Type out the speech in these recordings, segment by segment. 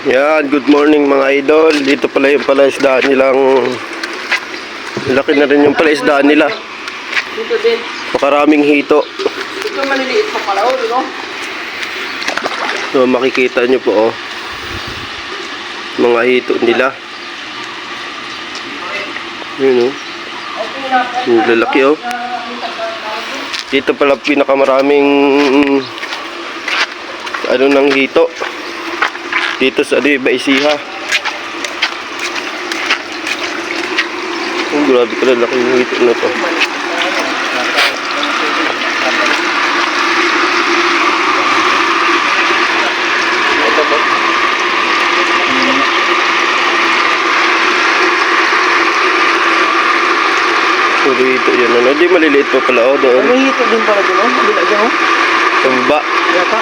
Yan, good morning mga idol. Dito pala yung palaisdaan nilang. Laki na rin yung palaisdaan nila. Dito din. Makaraming hito. Ito maliliit pa pala, no? So, makikita nyo po, oh. Mga hito nila. Yun, oh. Yung lalaki, oh. Dito pala pinakamaraming ano ng hito. Dito sa Baisiha. Oh, grabe ka lalaki yung hito na to. Ito po. Puro hito yan, ano? Di maliliit pa pala, oh, doon. May hito din pala din, no? Bila dyan, no? Sa baba. Yata.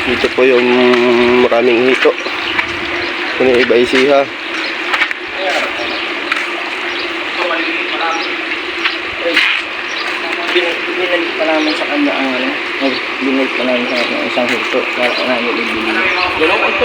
Dito po yung maraming hito. Ano yung Baisiha. Binalik pa namin sa kanya ang ano. Binalik pa namin sa kanya isang hito. Para namin ibili. Ganun ito.